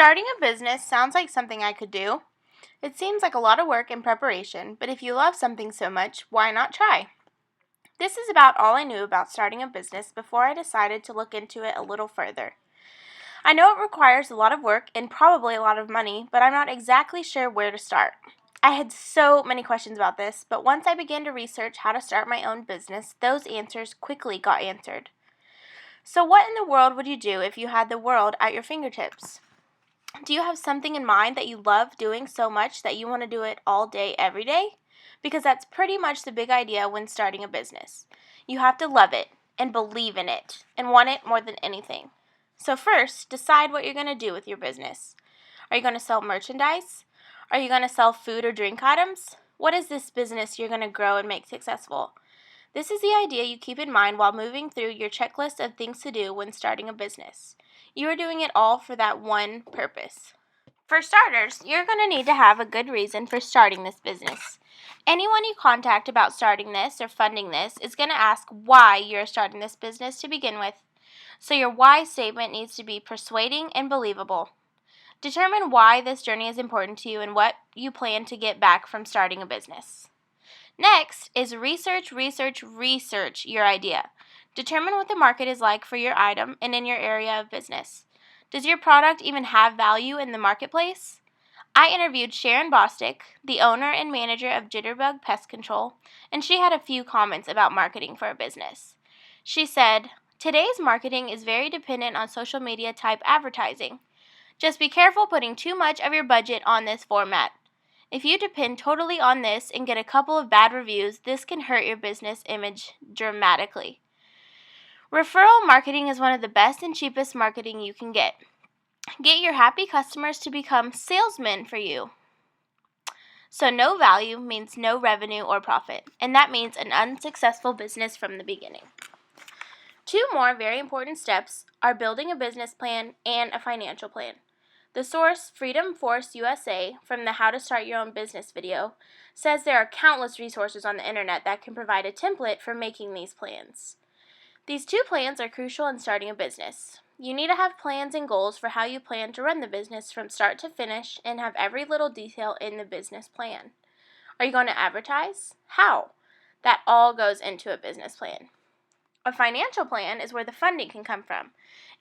Starting a business sounds like something I could do. It seems like a lot of work and preparation, but if you love something so much, why not try? This is about all I knew about starting a business before I decided to look into it a little further. I know it requires a lot of work and probably a lot of money, but I'm not exactly sure where to start. I had so many questions about this, but once I began to research how to start my own business, those answers quickly got answered. So, what in the world would you do if you had the world at your fingertips? Do you have something in mind that you love doing so much that you want to do it all day, every day? Because that's pretty much the big idea when starting a business. You have to love it and believe in it and want it more than anything. So first, decide what you're going to do with your business. Are you going to sell merchandise? Are you going to sell food or drink items? What is this business you're going to grow and make successful? This is the idea you keep in mind while moving through your checklist of things to do when starting a business. You are doing it all for that one purpose. For starters, you're going to need to have a good reason for starting this business. Anyone you contact about starting this or funding this is going to ask why you're starting this business to begin with. So your why statement needs to be persuading and believable. Determine why this journey is important to you and what you plan to get back from starting a business. Next is research your idea. Determine what the market is like for your item and in your area of business. Does your product even have value in the marketplace? I interviewed Sharon Bostick, the owner and manager of Jitterbug Pest Control, and she had a few comments about marketing for a business. She said, "Today's marketing is very dependent on social media type advertising. Just be careful putting too much of your budget on this format. If you depend totally on this and get a couple of bad reviews, this can hurt your business image dramatically." Referral marketing is one of the best and cheapest marketing you can get. Get your happy customers to become salesmen for you. So no value means no revenue or profit, and that means an unsuccessful business from the beginning. Two more very important steps are building a business plan and a financial plan. The source, Freedom Force USA, from the How to Start Your Own Business video, says there are countless resources on the internet that can provide a template for making these plans. These two plans are crucial in starting a business. You need to have plans and goals for how you plan to run the business from start to finish and have every little detail in the business plan. Are you going to advertise? How? That all goes into a business plan. A financial plan is where the funding can come from.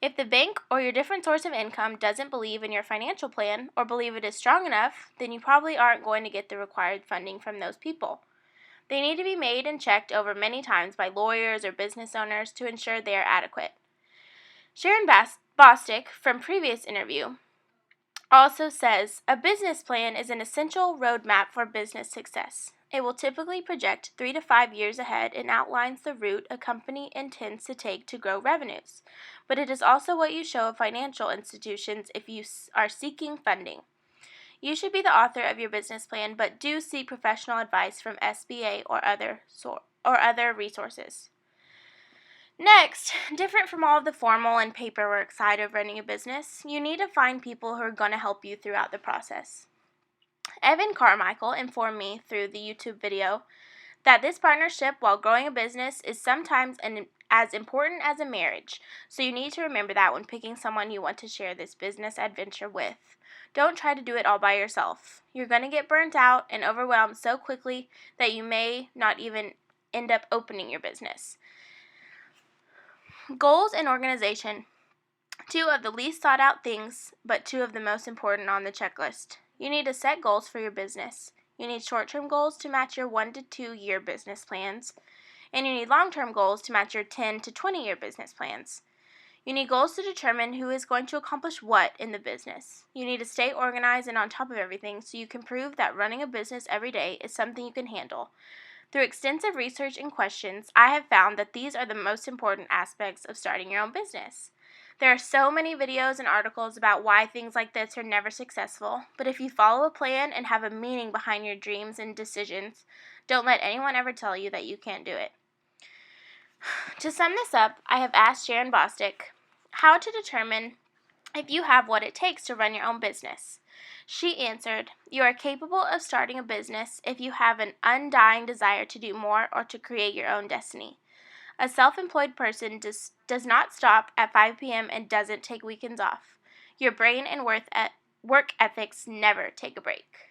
If the bank or your different source of income doesn't believe in your financial plan or believe it is strong enough, then you probably aren't going to get the required funding from those people. They need to be made and checked over many times by lawyers or business owners to ensure they are adequate. Sharon Bostick, from previous interview, also says a business plan is an essential roadmap for business success. It will typically project 3 to 5 years ahead and outlines the route a company intends to take to grow revenues. But it is also what you show financial institutions if you are seeking funding. You should be the author of your business plan, but do seek professional advice from SBA or other resources. Next, different from all of the formal and paperwork side of running a business, you need to find people who are going to help you throughout the process. Evan Carmichael informed me through the YouTube video that this partnership while growing a business is sometimes as important as a marriage, so you need to remember that when picking someone you want to share this business adventure with. Don't try to do it all by yourself. You're going to get burnt out and overwhelmed so quickly that you may not even end up opening your business. Goals and organization. Two of the least thought out things, but two of the most important on the checklist. You need to set goals for your business. You need short-term goals to match your 1 to 2 year business plans, and you need long-term goals to match your 10 to 20 year business plans. You need goals to determine who is going to accomplish what in the business. You need to stay organized and on top of everything so you can prove that running a business every day is something you can handle. Through extensive research and questions, I have found that these are the most important aspects of starting your own business. There are so many videos and articles about why things like this are never successful, but if you follow a plan and have a meaning behind your dreams and decisions, don't let anyone ever tell you that you can't do it. To sum this up, I have asked Sharon Bostick how to determine if you have what it takes to run your own business. She answered, "You are capable of starting a business if you have an undying desire to do more or to create your own destiny. A self-employed person does not stop at 5 p.m. and doesn't take weekends off. Your brain and work ethics never take a break.